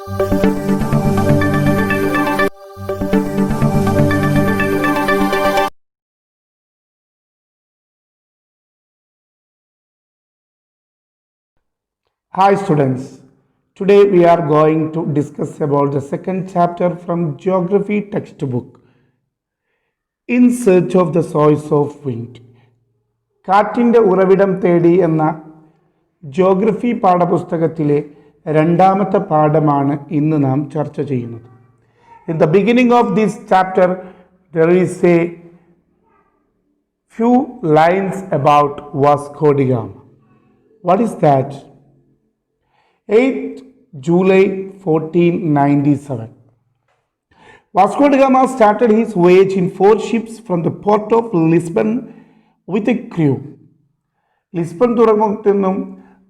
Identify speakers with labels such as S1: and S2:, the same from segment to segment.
S1: Hi students, today we are going to discuss about the second chapter from Geography textbook, In Search of the Source of Wind. കാറ്റിൻ്റെ ഉറവിടം തേടി എന്ന geography പാഠപുസ്തകത്തിലെ രണ്ടാമത്തെ പാഠമാണ് ഇന്ന് നാം ചർച്ച ചെയ്യുന്നത്. In the beginning of this chapter, there is a few lines about Vasco da Gama. What is that? 8th July 1497. Vasco da Gama started his voyage in 4 ships from the port of Lisbon with a crew. Lisbon തുറമുഖത്തു നിന്നും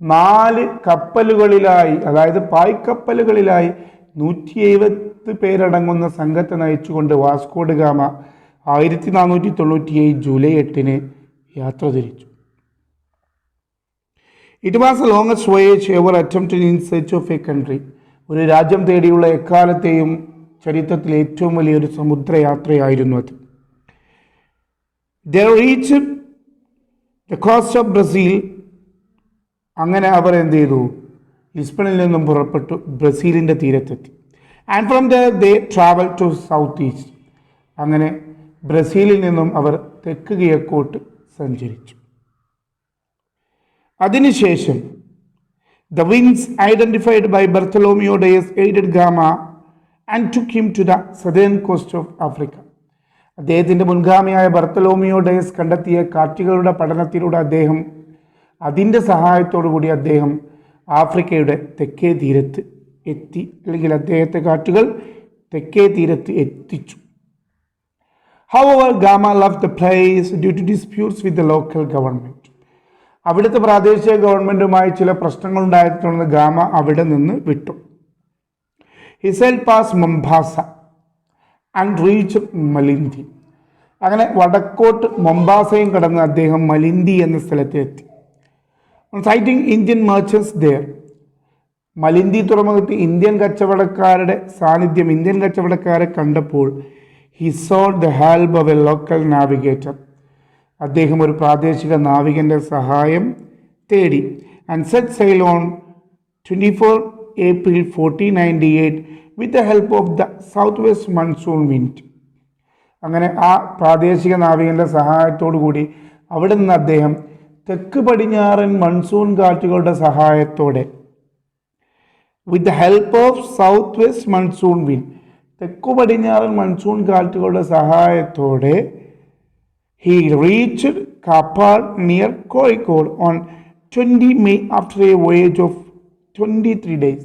S1: 4 കപ്പലുകളിലായി, അതായത് പായ്ക്കപ്പലുകളിലായി 170 പേരടങ്ങുന്ന സംഘത്തെ നയിച്ചുകൊണ്ട് Vasco da Gama 1497 July 8 യാത്ര തിരിച്ചു. It was a longest voyage ever attempted in search of a country. ഒരു രാജ്യം തേടിയുള്ള എക്കാലത്തെയും ചരിത്രത്തിലെ ഏറ്റവും വലിയൊരു സമുദ്രയാത്രയായിരുന്നു അത്. They reached the coast of Brazil. അങ്ങനെ അവർ എന്ത് ചെയ്തു? ലിസ്ബണിൽ നിന്നും പുറപ്പെട്ടു ബ്രസീലിൻ്റെ തീരത്തെത്തി. And from there they travel to south east. അങ്ങനെ ബ്രസീലിൽ നിന്നും അവർ തെക്ക് കിഴക്കോട്ട് സഞ്ചരിച്ചു. അതിനുശേഷം the winds identified by Bartholomew Dias aided Gama and took him to the southern coast of Africa. അദ്ദേഹത്തിൻ്റെ മുൻഗാമിയായ ബർത്തലോമിയോ ഡയസ് കണ്ടെത്തിയ കാറ്റുകളുടെ പഠനത്തിലൂടെ അദ്ദേഹം അതിൻ്റെ സഹായത്തോടു കൂടി അദ്ദേഹം ആഫ്രിക്കയുടെ തെക്കേ തീരത്ത് എത്തി, അല്ലെങ്കിൽ അദ്ദേഹത്തെ കാറ്റുകൾ തെക്കേ തീരത്ത് എത്തിച്ചു. However, Gama left the place due to disputes with the local government. അവിടുത്തെ പ്രാദേശിക ഗവൺമെൻറ്റുമായി ചില പ്രശ്നങ്ങളുണ്ടായതിനെ തുടർന്ന് ഗാമ അവിടെ നിന്ന് വിട്ടു. He sailed past Mombasa and reached മലിന്തി. അങ്ങനെ വടക്കോട്ട് മൊംബാസയും കടന്ന് അദ്ദേഹം മലിന്തി എന്ന സ്ഥലത്തെത്തി. Sighting Indian merchants there. മലിന്തി തുറമുഖത്ത് ഇന്ത്യൻ കച്ചവടക്കാരെ കണ്ടപ്പോൾ he sought the help of a local navigator. അദ്ദേഹം ഒരു പ്രാദേശിക നാവികൻ്റെ സഹായം തേടി. And set sale on 24 April 1498 with the help of the south west monsoon wind. അങ്ങനെ ആ പ്രാദേശിക നാവികൻ്റെ സഹായത്തോടു കൂടി അവിടെ നിന്ന് അദ്ദേഹം തെക്ക് പടിഞ്ഞാറൻ മൺസൂൺ കാറ്റുകളുടെ സഹായത്തോടെ, with the help of south west monsoon wind, തെക്കു പടിഞ്ഞാറൻ മൺസൂൺ കാറ്റുകളുടെ സഹായത്തോടെ he reached Kapad near Kozhikode on 20 May after a voyage of 23 days.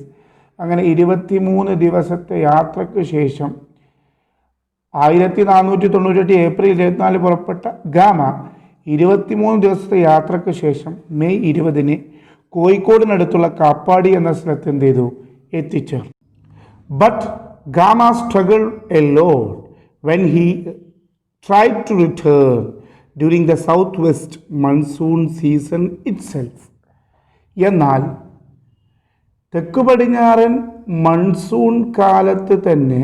S1: അങ്ങനെ 23 ദിവസത്തെ യാത്രയ്ക്ക് ശേഷം 1498 ഏപ്രിൽ 24 പുറപ്പെട്ട ഗാമ 23 ദിവസത്തെ യാത്രയ്ക്ക് ശേഷം മെയ് 20 കോഴിക്കോടിനടുത്തുള്ള കാപ്പാടി എന്ന സ്ഥലത്ത് എന്ത് ചെയ്തു? എത്തിച്ചേർന്നു. But Gama struggled a lot when he tried to return during the southwest monsoon season itself. എന്നാൽ തെക്ക് പടിഞ്ഞാറൻ മൺസൂൺ കാലത്ത് തന്നെ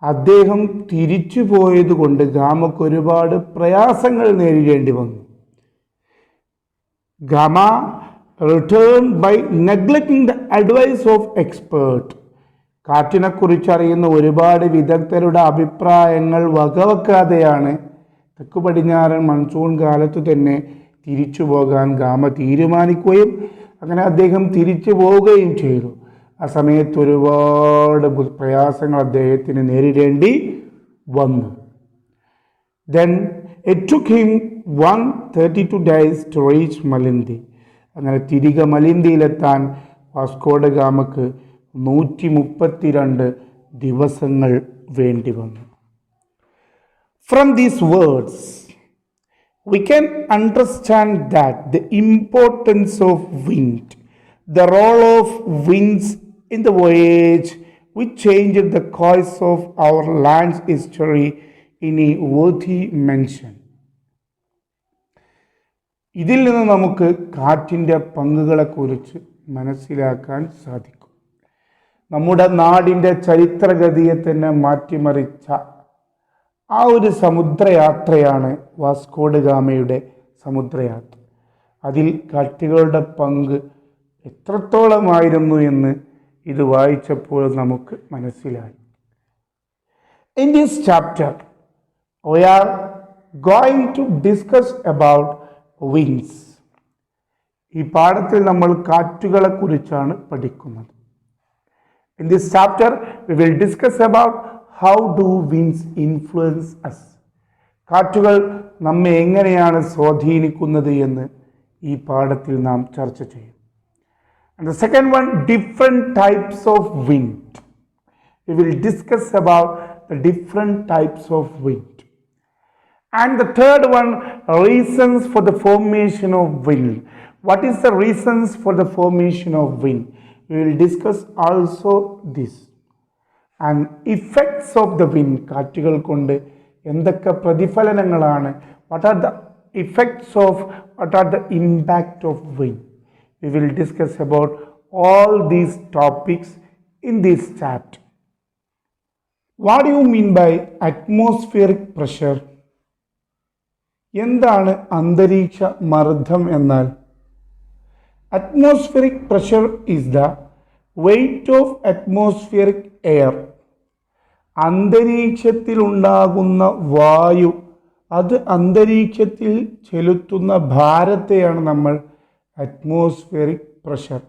S1: അദ്ദേഹം തിരിച്ചു പോയതുകൊണ്ട് ഗാമക്ക് ഒരുപാട് പ്രയാസങ്ങൾ നേരിടേണ്ടി വന്നു. Gamma returned by neglecting the advice of expert. കാറ്റിനെക്കുറിച്ച് അറിയുന്ന ഒരുപാട് വിദഗ്ധരുടെ അഭിപ്രായങ്ങൾ വകവെക്കാതെയാണ് തെക്കു പടിഞ്ഞാറൻ മൺസൂൺ കാലത്തു തന്നെ തിരിച്ചു പോകാൻ ഗാമ തീരുമാനിക്കുകയും അങ്ങനെ അദ്ദേഹം തിരിച്ചു പോവുകയും ചെയ്തു. ആ സമയത്ത് ഒരുപാട് പ്രയാസങ്ങൾ അദ്ദേഹത്തിന് നേരിടേണ്ടി വന്നു. Then it took him 132 days to reach മലിന്തി. അങ്ങനെ തിരികെ മലിന്തിയിലെത്താൻ വാസ്കോ ഡ ഗാമക്ക് 132 ദിവസങ്ങൾ വേണ്ടി വന്നു. From these words, we can understand that the importance of wind, the role of winds in the voyage, which changed the course of our land's history in a worthy mention. ഇതിൽ നിന്ന് നമുക്ക് കാറ്റിൻ്റെ പങ്കുകളെക്കുറിച്ച് മനസ്സിലാക്കാൻ സാധിക്കും. നമ്മുടെ നാടിൻ്റെ ചരിത്രഗതിയെ തന്നെ മാറ്റിമറിച്ച ആ ഒരു സമുദ്രയാത്രയാണ് വാസ്കോഡ ഗാമയുടെ സമുദ്രയാത്ര. അതിൽ കാറ്റുകളുടെ പങ്ക് എത്രത്തോളമായിരുന്നു എന്ന് ഇത് വായിച്ചപ്പോൾ നമുക്ക് മനസ്സിലായി. In this chapter, we are going to discuss about winds. ഈ പാഠത്തിൽ നമ്മൾ കാറ്റുകളെ കുറിച്ചാണ് പഠിക്കുന്നത്. In this chapter, we will discuss about how do winds influence us. കാറ്റുകൾ നമ്മെ എങ്ങനെയാണ് സ്വാധീനിക്കുന്നത് എന്ന് ഈ പാഠത്തിൽ നാം ചർച്ച ചെയ്യും. And the second one, different types of wind. We will discuss about the different types of wind. And the third one, reasons for the formation of wind. What is the reasons for the formation of wind? We will discuss also this. And effects of the wind. കാറ്റുകൾ കൊണ്ട് എന്തൊക്കെ പ്രതിഫലനങ്ങളാണ്? What are the effects of, what are the impact of wind? We will discuss about all these topics in this chapter. What do you mean by atmospheric pressure? എന്താണ് അന്തരീക്ഷ മർദ്ദം എന്നാൽ? Atmospheric pressure is the weight of atmospheric air. അന്തരീക്ഷത്തിൽ ഉണ്ടാകുന്ന വായു, അത് അന്തരീക്ഷത്തിൽ ചെലുത്തുന്ന ഭാരത്തെയാണ് നമ്മൾ അറ്റ്മോസ്ഫിയറിക് പ്രഷർ.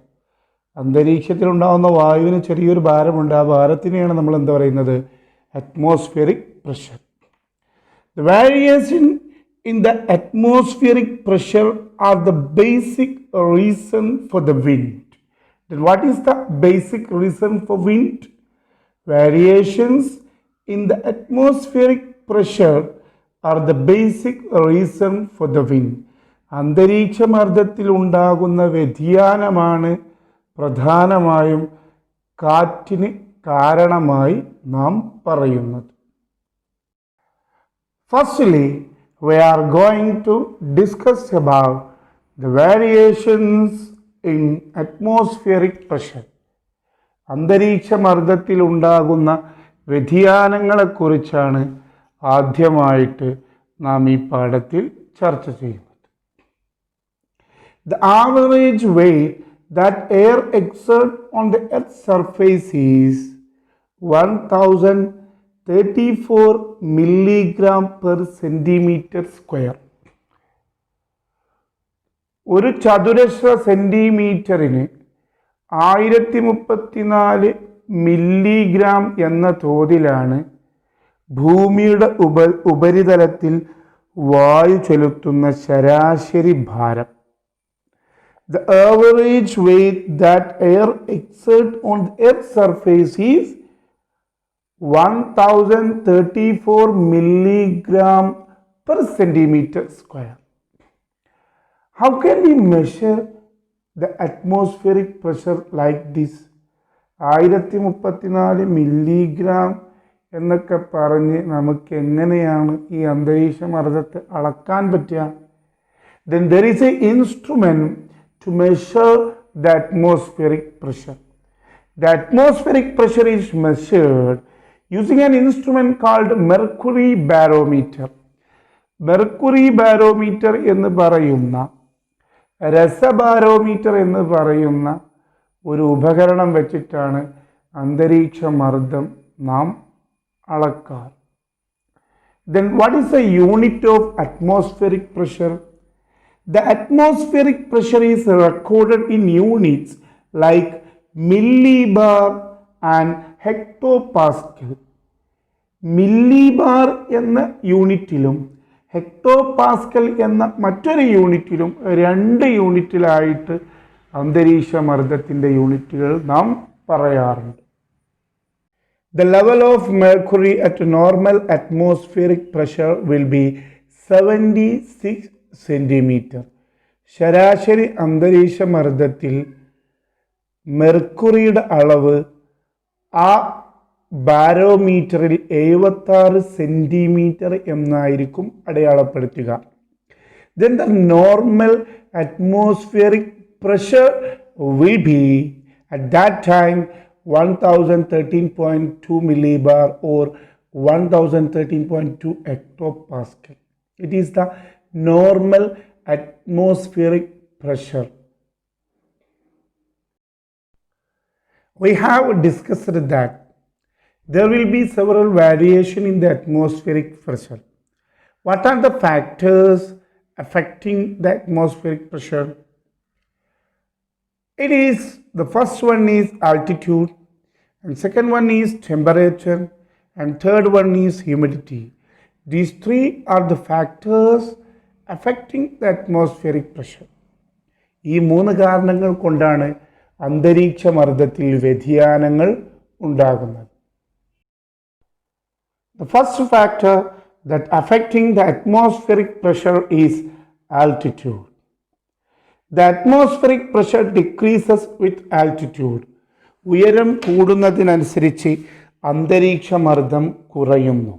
S1: അന്തരീക്ഷത്തിൽ ഉണ്ടാകുന്ന വായുവിന് ചെറിയൊരു ഭാരമുണ്ട്, ആ ഭാരത്തിനെയാണ് നമ്മൾ എന്താ പറയുന്നത്? Atmospheric pressure. The variation in the atmospheric pressure are the basic reason for the wind. Then what is the basic reason for wind? Variations in the atmospheric pressure are the basic reason for the wind. അന്തരീക്ഷ മർദ്ദത്തിൽ ഉണ്ടാകുന്ന വ്യതിയാനമാണ് പ്രധാനമായും കാറ്റിന് കാരണമായി നാം പറയുന്നത്. Firstly, we are going to discuss about the variations in atmospheric pressure. അന്തരീക്ഷ മർദ്ദത്തിൽ ഉണ്ടാകുന്ന വ്യതിയാനങ്ങളെക്കുറിച്ചാണ് ആദ്യമായിട്ട് നാം ഈ പാഠത്തിൽ ചർച്ച ചെയ്യുന്നത്. The average weight that air exerts on the Earth's surface is 1034 milligram per centimeter square. ഒരു ചതുരശ്ര സെന്റിമീറ്ററിന് 1034 മില്ലിഗ്രാം എന്ന തോതിലാണ് ഭൂമിയുടെ ഉപരിതലത്തിൽ വായു ചെലുത്തുന്ന ശരാശരി ഭാരം. The average weight that air exerts on the Earth's surface is 1034 milligram per centimeter square. How can we measure the atmospheric pressure like this? 1034 milligram എന്നൊക്കെ പറഞ്ഞ് നമുക്ക് എങ്ങനെയാണ് ഈ അന്തരീക്ഷ മർദ്ദത്തെ അളക്കാൻ പറ്റുക? Then there is an instrument to measure the atmospheric pressure. The atmospheric pressure is measured using an instrument called mercury barometer. Mercury barometer എന്ന് പറയുന്ന, രസബാരോമീറ്റർ എന്ന് പറയുന്ന ഒരു ഉപകരണം വെച്ചിട്ടാണ് അന്തരീക്ഷ മർദ്ദം നാം അളക്കാറ്. Then what is the unit of atmospheric pressure? The atmospheric pressure is recorded in units like millibar and hectopascal. Millibar എന്ന യൂണിറ്റിലും ഹെക്ടോപാസ്കൽ എന്ന മറ്റൊരു യൂണിറ്റിലും, 2 യൂണിറ്റിലായിട്ട് അന്തരീക്ഷ മർദ്ദത്തിൻ്റെ യൂണിറ്റുകൾ നാം പറയാറുണ്ട്. The level of mercury at normal atmospheric pressure will be 76 centimetre. ശരാശരി അന്തരീക്ഷ മർദ്ദത്തിൽ മെർക്കുറിയുടെ അളവ് ആ ബാരോമീറ്ററിൽ 76 സെന്റിമീറ്റർ എന്നായിരിക്കും അടയാളപ്പെടുത്തുക. Then the normal atmospheric pressure will be at that time 1013.2 millibar or 1013.2 hectopascal. It is the normal atmospheric pressure. We have discussed that there will be several variations in the atmospheric pressure. What are the factors affecting the atmospheric pressure? It is, the first one is altitude, and second one is temperature, and third one is humidity. These three are the factors affecting the atmospheric pressure. ഈ മൂന്ന് കാരണങ്ങൾ കൊണ്ടാണ് അന്തരീക്ഷ മർദ്ദത്തിൽ വ്യതിയാനങ്ങൾ ഉണ്ടാകുന്നത്. The first factor that affecting the atmospheric pressure is altitude. The atmospheric pressure decreases with altitude. ഉയരം കൂടുന്നതിനനുസരിച്ച് അന്തരീക്ഷ മർദ്ദം കുറയുന്നു.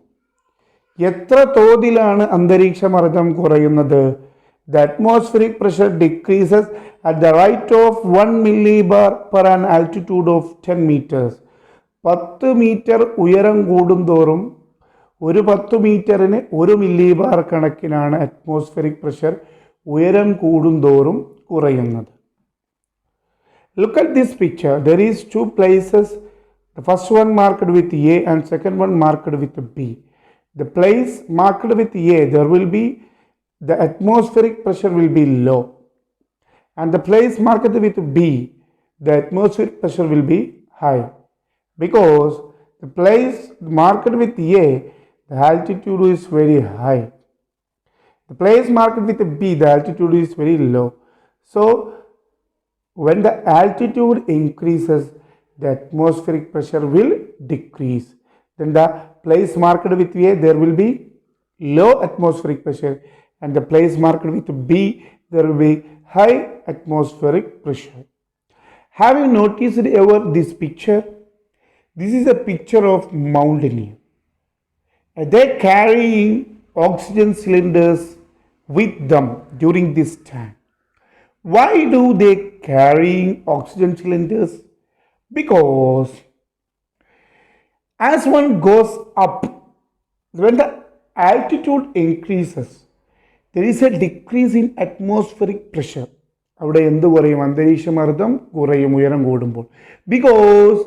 S1: എത്ര തോതിലാണ് അന്തരീക്ഷ മർദ്ദം കുറയുന്നത്? The atmospheric pressure decreases at the rate of 1 millibar per an altitude of 10 meters. 10 metre ഉയരം കൂടുന്തോറും ഒരു 10 മീറ്ററിന് 1 മില്ലിബാർ കണക്കിനാണ് അറ്റ്മോസ്ഫിയറിക് പ്രഷർ ഉയരം കൂടുന്തോറും കുറയുന്നത്. Look at this picture. There is two places. The first one marked with A and second one marked with B. The place marked with A, there will be the atmospheric pressure will be low, and the place marked with B, the atmospheric pressure will be high, because the place marked with A, the altitude is very high. The place marked with B, the altitude is very low. So when the altitude increases, the atmospheric pressure will decrease. Then the place marked with A, there will be low atmospheric pressure, and the place marked with B, there will be high atmospheric pressure. Have you noticed ever this picture? This is a picture of mountaineer. They are carrying oxygen cylinders with them during this time. Why do they carrying oxygen cylinders? Because as one goes up, when the altitude increases, there is a decrease in atmospheric pressure. അവിടെ എന്ത് കുറയും? അന്തരീക്ഷ മർദ്ദം കുറയും ഉയരം കൂടുമ്പോൾ. Because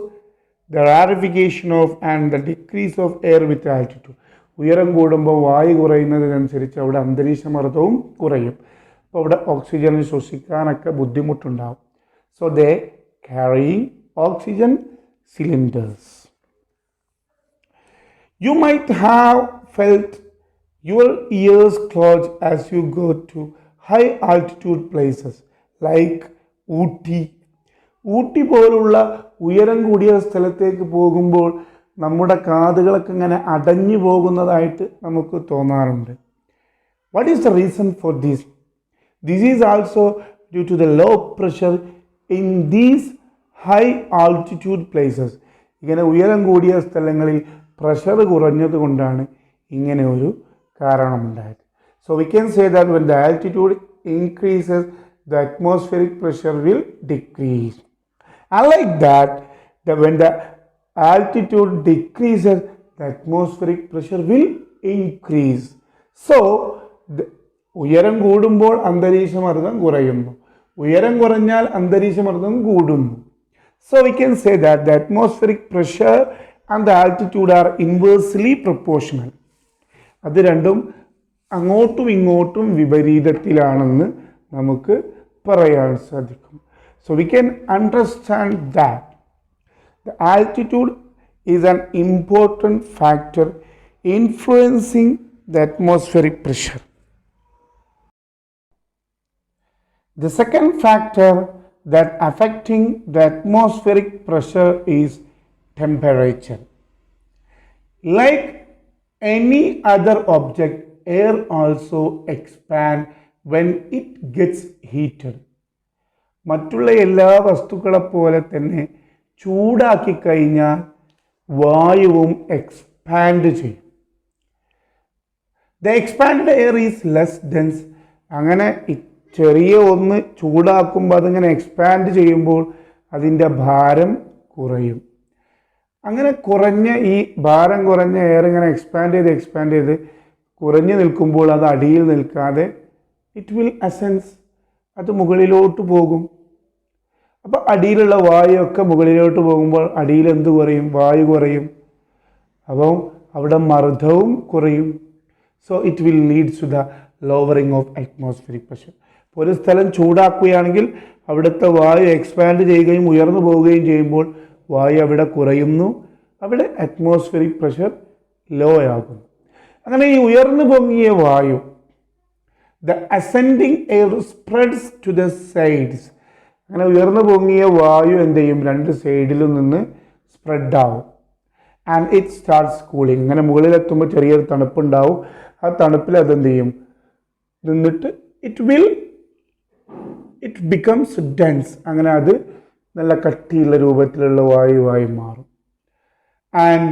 S1: the rarefication of and the decrease of air with altitude. ഉയരം കൂടുമ്പോൾ വായു കുറയുന്നതിനനുസരിച്ച് അവിടെ അന്തരീക്ഷ മർദ്ദവും കുറയും. അപ്പോൾ അവിടെ ഓക്സിജൻ ശ്വസിക്കാനൊക്കെ ബുദ്ധിമുട്ടുണ്ടാവും. So they carrying oxygen cylinders. You might have felt your ears close as you go to high altitude places like Ooty. Ooty പോലുള്ള ഉയരം കൂടിയ സ്ഥലത്തേക്ക് പോകുമ്പോൾ നമ്മുടെ കാതുകളൊക്കെ ഇങ്ങനെ അടഞ്ഞു പോകുന്നതായിട്ട് നമുക്ക് തോന്നാറുണ്ട്. What is the reason for this? This is also due to the low pressure in these high altitude places. ഇങ്ങനെ ഉയരം കൂടിയ സ്ഥലങ്ങളിൽ പ്രഷർ കുറഞ്ഞതുകൊണ്ടാണ് ഇങ്ങനെ ഒരു കാരണമുണ്ടായത്. So we can say that when the altitude increases, the atmospheric pressure will decrease. Unlike that, when the altitude decreases, the atmospheric pressure will increase. So ഉയരം കൂടുമ്പോൾ അന്തരീക്ഷ മർദ്ദം കുറയുന്നു, ഉയരം കുറഞ്ഞാൽ അന്തരീക്ഷ മർദ്ദം കൂടുന്നു. So we can say that the atmospheric pressure and the altitude are inversely proportional. അത് രണ്ടും അങ്ങോട്ടും ഇങ്ങോട്ടും വിപരീതത്തിലാണെന്ന് നമുക്ക് പറയാൻ സാധിക്കും. So we can understand that the altitude is an important factor influencing the atmospheric pressure. The second factor that affecting the atmospheric pressure is temperature. Like any other object, air also expands when it gets heated. മറ്റുള്ള എല്ലാ വസ്തുക്കളെ പോലെ തന്നെ ചൂടാക്കി കഴിഞ്ഞാൽ വായുവും expand ചെയ്യും. The expanded air is less dense. അങ്ങനെ ചെറിയ ഒന്ന് ചൂടാക്കുമ്പോൾ അതിങ്ങനെ എക്സ്പാൻഡ് ചെയ്യുമ്പോൾ അതിൻ്റെ ഭാരം കുറയും. അങ്ങനെ കുറഞ്ഞ ഈ ഭാരം കുറഞ്ഞ എയർ ഇങ്ങനെ എക്സ്പാൻഡ് ചെയ്ത് കുറഞ്ഞു നിൽക്കുമ്പോൾ അത് അടിയിൽ നിൽക്കാതെ ഇറ്റ് വിൽ അസെൻസ്, അത് മുകളിലോട്ട് പോകും. അപ്പോൾ അടിയിലുള്ള വായുവൊക്കെ മുകളിലോട്ട് പോകുമ്പോൾ അടിയിൽ എന്ത് കുറയും? വായു കുറയും. അപ്പം അവിടെ മർദ്ദവും കുറയും. So it will leads to the lowering of atmospheric pressure. ഇപ്പോൾ ഒരു സ്ഥലം ചൂടാക്കുകയാണെങ്കിൽ അവിടുത്തെ വായു എക്സ്പാൻഡ് ചെയ്യുകയും ഉയർന്നു പോവുകയും ചെയ്യുമ്പോൾ വായു അവിടെ കുറയുന്നു, അവിടെ അറ്റ്മോസ്ഫിയറിക് പ്രഷർ ലോ ആകുന്നു. അങ്ങനെ ഈ ഉയർന്നു പൊങ്ങിയ വായു, the ascending air spreads to the sides. അങ്ങനെ ഉയർന്നു പൊങ്ങിയ വായു എന്ത് ചെയ്യും? രണ്ട് സൈഡിലും നിന്ന് സ്പ്രെഡ് ആവും. And it starts cooling. ഇങ്ങനെ മുകളിലെത്തുമ്പോൾ ചെറിയൊരു തണുപ്പുണ്ടാവും. ആ തണുപ്പിൽ അതെന്ത് ചെയ്യും? നിന്നിട്ട് ഇറ്റ് ബിക്കംസ് ഡെൻസ്. അങ്ങനെ അത് നല്ല കട്ടിയുള്ള രൂപത്തിലുള്ള വായുവായി മാറും. And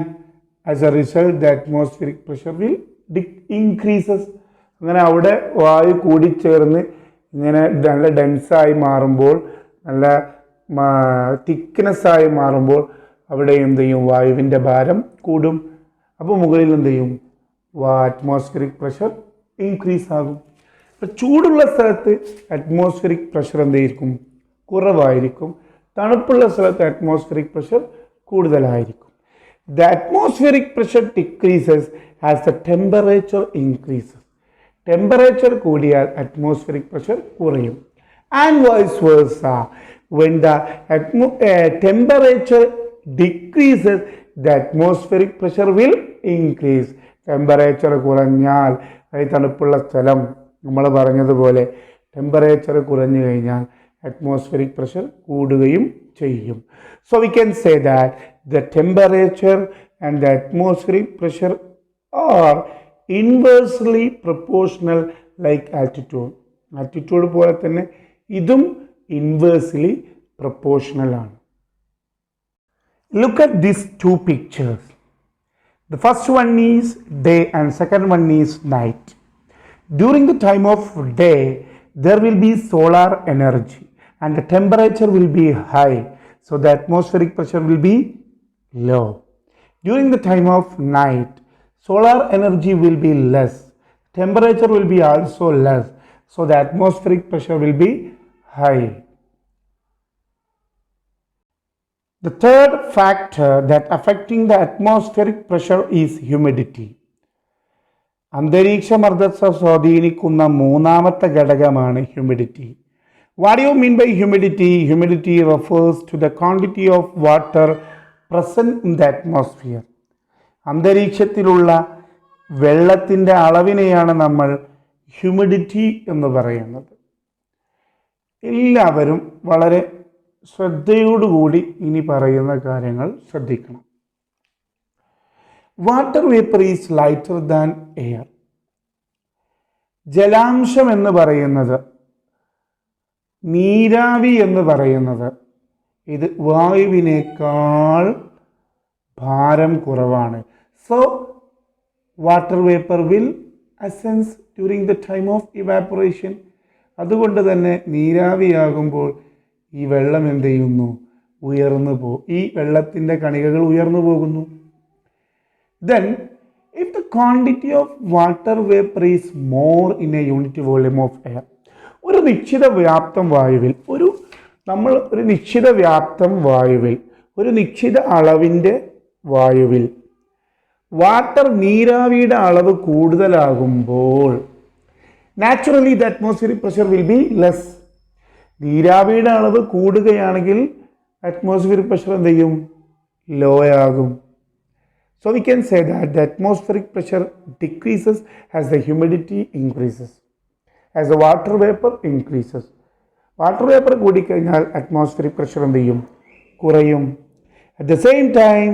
S1: as A result the atmospheric pressure will increases. അങ്ങനെ അവിടെ വായു കൂടിച്ചേർന്ന് ഇങ്ങനെ നല്ല ഡെൻസായി മാറുമ്പോൾ, നല്ല തിക്നെസ്സായി മാറുമ്പോൾ അവിടെ എന്ത് ചെയ്യും? വായുവിൻ്റെ ഭാരം കൂടും. അപ്പോൾ മുകളിൽ എന്ത് ചെയ്യും? അറ്റ്മോസ്ഫിയറിക് പ്രഷർ ഇൻക്രീസ് ആകും. ഇപ്പോൾ ചൂടുള്ള സ്ഥലത്ത് അറ്റ്മോസ്ഫിയറിക് പ്രഷർ എന്തായിരിക്കും? കുറവായിരിക്കും. തണുപ്പുള്ള സ്ഥലത്ത് അറ്റ്മോസ്ഫിയറിക് പ്രഷർ കൂടുതലായിരിക്കും. The atmospheric pressure decreases as the temperature increases. Temperature കൂടിയാൽ atmospheric pressure കുറയും. And vice versa. When the temperature decreases, the atmospheric pressure will increase. Temperature കുറഞ്ഞാൽ, തണുപ്പുള്ള സ്ഥലം നമ്മൾ പറഞ്ഞതുപോലെ ടെമ്പറേച്ചർ കുറഞ്ഞു കഴിഞ്ഞാൽ atmospheric pressure കൂടുകയും ചെയ്യും. So we can say that the temperature and the atmospheric pressure are inversely proportional like altitude. Altitude പോലെ തന്നെ ഇതും inversely proportional ആണ്. Look at these two pictures. The first one is day and second one is night. During the time of day, there will be solar energy and the temperature will be high, so the atmospheric pressure will be low. During the time of night, solar energy will be less, temperature will be also less, so the atmospheric pressure will be high. The third factor that affecting the atmospheric pressure is humidity. അന്തരീക്ഷ മർദ്ദത്തെ സ്വാധീനിക്കുന്ന മൂന്നാമത്തെ ഘടകമാണ് humidity. What do you mean by humidity? Humidity refers to the quantity of water present in the atmosphere. അന്തരീക്ഷത്തിലുള്ള വെള്ളത്തിൻ്റെ അളവിനെയാണ് നമ്മൾ humidity എന്ന് പറയുന്നത്. എല്ലാവരും വളരെ ശ്രദ്ധയോടുകൂടി ഇനി പറയുന്ന കാര്യങ്ങൾ ശ്രദ്ധിക്കണം. Water vapour is lighter than air. ജലാംശം എന്ന് പറയുന്നത്, നീരാവി എന്ന് പറയുന്നത്, ഇത് വായുവിനേക്കാൾ ഭാരം കുറവാണ്. So water vapour will ascends during the time of evaporation. അതുകൊണ്ട് തന്നെ നീരാവിയാകുമ്പോൾ ഈ വെള്ളം എന്ത് ചെയ്യുന്നു? ഉയർന്നു പോകും. ഈ വെള്ളത്തിൻ്റെ കണികകൾ ഉയർന്നു പോകുന്നു. Then, if the quantity of water vapor is more in a unit volume of air, ഒരു നിശ്ചിത വ്യാപ്തം വായുവിൽ, ഒരു നിശ്ചിത വ്യാപ്തം വായുവിൽ, ഒരു നിശ്ചിത അളവിൻ്റെ വായുവിൽ വാട്ടർ നീരാവിയുടെ അളവ് കൂടുതലാകുമ്പോൾ naturally the atmospheric pressure will be less. നീരാവിയുടെ അളവ് കൂടുകയാണെങ്കിൽ അറ്റ്മോസ്ഫിയറിക് പ്രഷർ എന്ത് ചെയ്യും? ലോ ആകും. So we can say that the atmospheric pressure decreases as the humidity increases, as the water vapor increases. Water vapor കൂടിക്കഴിഞ്ഞാൽ atmospheric pressure എന്ത് ചെയ്യും? കുറയും. At the same time,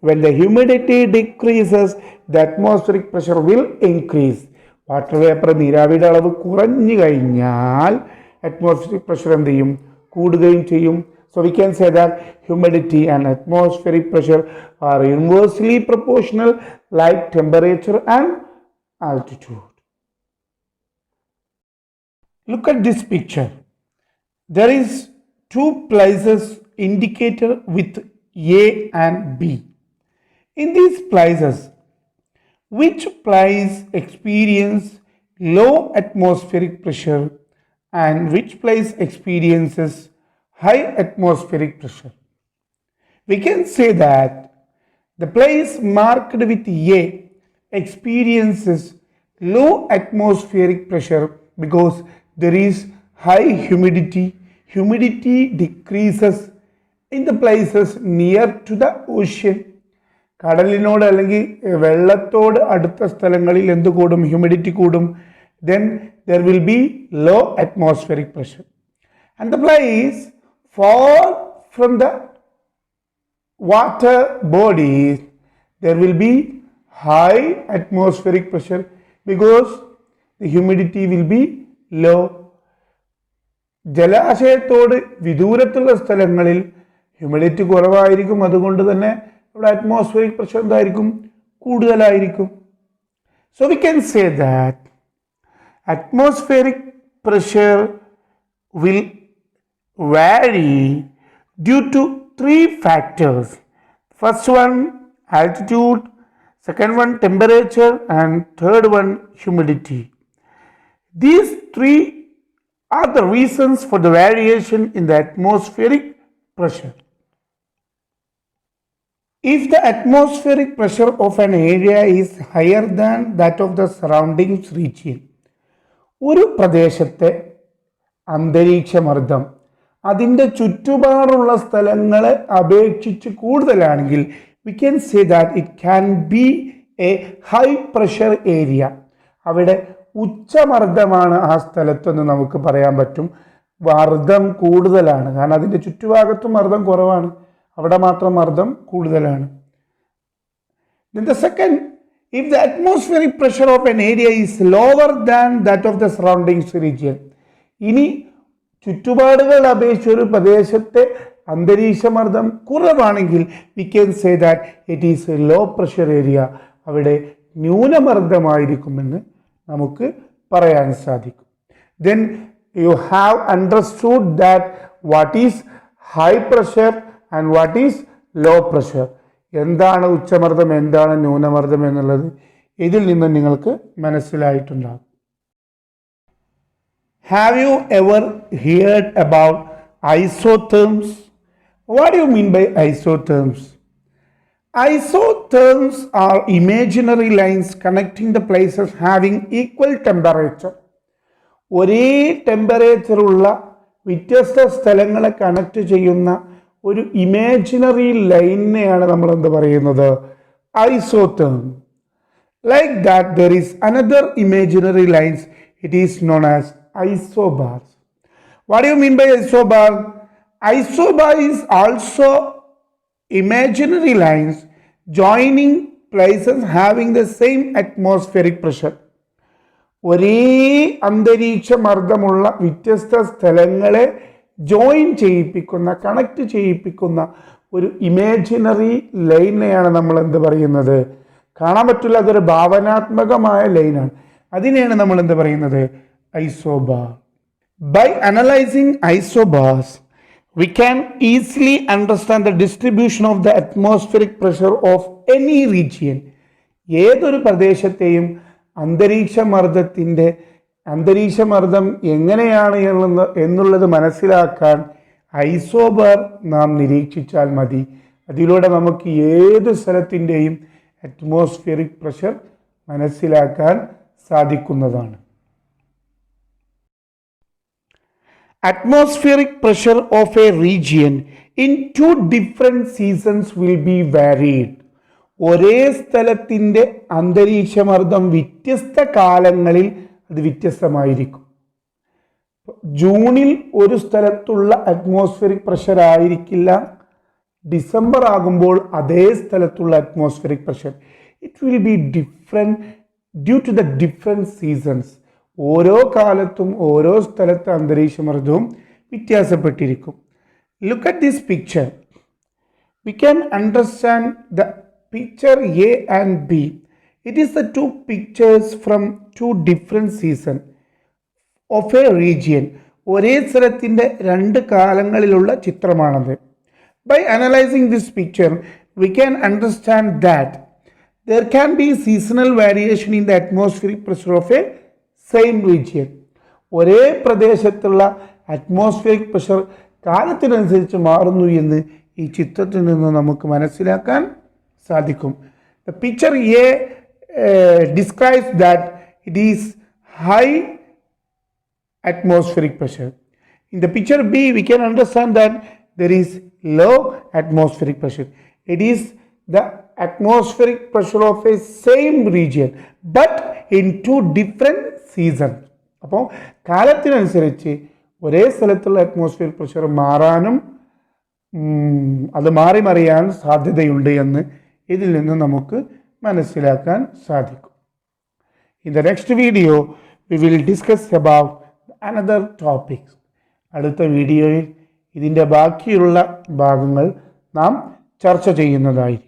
S1: when the humidity decreases, the atmospheric pressure will increase. Water vapor നീരാവിയുടെ അളവ് കുറഞ്ഞു കഴിഞ്ഞാൽ atmospheric pressure എന്ത് ചെയ്യും? കൂടുകയും ചെയ്യും. So we can say that humidity and atmospheric pressure are inversely proportional like temperature and altitude. Look at this picture. There is two places indicated with A and B. In these places, which place experience low atmospheric pressure and which place experiences high atmospheric pressure? We can say that the place marked with A experiences low atmospheric pressure because there is high humidity. Humidity decreases in the places near to the ocean. കടലിനോട് അല്ലെങ്കിൽ വെള്ളത്തോട് അടുത്ത സ്ഥലങ്ങളിൽ എന്ത് കൂടും? Humidity കൂടും. Then there will be low atmospheric pressure. And the place far from the water bodies, there will be high atmospheric pressure because the humidity will be low. ജലാശയത്തോട് വിദൂരത്തുള്ള സ്ഥലങ്ങളിൽ humidity കുറവായിരിക്കും, അതുകൊണ്ട് തന്നെ ഇവിടെ അറ്റ്മോസ്ഫിയറിക് പ്രഷർ എന്തായിരിക്കും? കൂടുതലായിരിക്കും. So we can say that atmospheric pressure will vary due to three factors. First one, altitude, second one, temperature, and third one, humidity. These three are the reasons for the variation in the atmospheric pressure. If the atmospheric pressure of an area is higher than that of the surroundings region, ഒരു പ്രദേശത്തെ അന്തരീക്ഷമർദ്ദം അതിൻ്റെ ചുറ്റുപാടുള്ള സ്ഥലങ്ങളെ അപേക്ഷിച്ച് കൂടുതലാണെങ്കിൽ V can say that it can be A high pressure area. അവിടെ ഉച്ചമർദ്ദമാണ് ആ സ്ഥലത്തെന്ന് നമുക്ക് പറയാൻ പറ്റും. മർദ്ദം കൂടുതലാണ്, കാരണം അതിൻ്റെ ചുറ്റുഭാഗത്തും മർദ്ദം കുറവാണ്, അവിടെ മാത്രം മർദ്ദം കൂടുതലാണ്. Then the second, if the atmospheric pressure of an area is lower than that of the surroundings region, ഇനി ചുറ്റുപാടുകൾ അപേക്ഷിച്ച് ഒരു പ്രദേശത്തെ അന്തരീക്ഷമർദ്ദം കുറവാണെങ്കിൽ we can say that it is a low pressure area. അവിടെ ന്യൂനമർദ്ദമായിരിക്കുമെന്ന് നമുക്ക് പറയാൻ സാധിക്കും. Then you have understood that what is high pressure and what is low pressure. എന്താണ് ഉച്ചമർദ്ദം, എന്താണ് ന്യൂനമർദ്ദം എന്നുള്ളത് ഇതിൽ നിന്ന് നിങ്ങൾക്ക് മനസ്സിലായിട്ടുണ്ടാകും. Have you ever heard about isotherms? What do you mean by isotherms? Isotherms are imaginary lines connecting the places having equal temperature. ഒരേ ടെമ്പറേച്ചറുള്ള വ്യത്യസ്ത സ്ഥലങ്ങളെ കണക്ട് ചെയ്യുന്ന ഒരു ഇമാജിനറി ലൈനെയാണ് നമ്മൾ എന്ത് പറയുന്നത്? ഐസോതേം. Like that there is another imaginary lines, it is known as isobars. What do you mean by isobar? Isobar is also imaginary lines joining places having the same atmospheric pressure. ഒരേ അന്തരീക്ഷ മർദ്ദമുള്ള വ്യത്യസ്ത സ്ഥലങ്ങളെ join ചെയ്യിപ്പിക്കുന്ന, connect ചെയ്യിപ്പിക്കുന്ന ഒരു imaginary ലൈനെയാണ് നമ്മൾ എന്ത് പറയുന്നത്? കാണാൻ പറ്റില്ല, അതൊരു ഭാവനാത്മകമായ ലൈനാണ്. അതിനെയാണ് നമ്മൾ എന്ത് പറയുന്നത്? isobar. By analyzing isobars, we can easily understand the distribution of the atmospheric pressure of any region. ഏതൊരു പ്രദേശത്തെയും അന്തരീക്ഷമർദ്ദം എങ്ങനെയാണ് എന്നുള്ളത് മനസ്സിലാക്കാൻ ഐസോബാർ നാം നിരീക്ഷിച്ചാൽ മതി. അതിലൂടെ നമുക്ക് ഏത് സ്ഥലത്തിൻ്റെയും അറ്റ്മോസ്ഫിയറിക് പ്രഷർ മനസ്സിലാക്കാൻ സാധിക്കുന്നതാണ്. Atmospheric pressure of a region in two different seasons will be varied. ഒരേ സ്ഥലത്തിൻ്റെ അന്തരീക്ഷമർദ്ദം വ്യത്യസ്ത കാലങ്ങളിൽ അത് വ്യത്യസ്തമായിരിക്കും. ജൂണിൽ ഒരു സ്ഥലത്തുള്ള അറ്റ്മോസ്ഫിയറിക് പ്രഷർ ആയിരിക്കില്ല ഡിസംബർ ആകുമ്പോൾ അതേ സ്ഥലത്തുള്ള atmospheric pressure. It will be different due to the different seasons. ഓരോ കാലത്തും ഓരോ സ്ഥലത്തെ അന്തരീക്ഷമർദ്ദവും വ്യത്യാസപ്പെട്ടിരിക്കും. Look at this picture. We can understand the picture A and B. It is the two pictures from two different season of a region. ഒരേ സ്ഥലത്തിൻ്റെ രണ്ട് കാലങ്ങളിലുള്ള ചിത്രമാണത്. By analyzing this picture, we can understand that there can be seasonal variation in the atmospheric pressure of a same region. ഒരേ പ്രദേശത്തുള്ള atmospheric pressure കാലത്തിനനുസരിച്ച് മാറുന്നു എന്ന് ഈ ചിത്രത്തിൽ നിന്ന് നമുക്ക് മനസ്സിലാക്കാൻ സാധിക്കും. The picture A describes that it is high atmospheric pressure. In the picture B, we can understand that there is low atmospheric pressure. It is the atmospheric pressure of a same region but in two different seasons. അപ്പോൾ കാലത്തിനനുസരിച്ച് ഒരേ സ്ഥലത്തുള്ള atmosphere pressure മാറാനും അത് മാറി മറിയാൻ സാധ്യതയുണ്ട് എന്ന് ഇതിൽ നിന്ന് നമുക്ക് മനസ്സിലാക്കാൻ സാധിക്കും. In the next video, we will discuss about another topics. അടുത്ത വീഡിയോയിൽ ഇതിൻ്റെ ബാക്കിയുള്ള ഭാഗങ്ങൾ നാം ചർച്ച ചെയ്യുന്നതായിരിക്കും.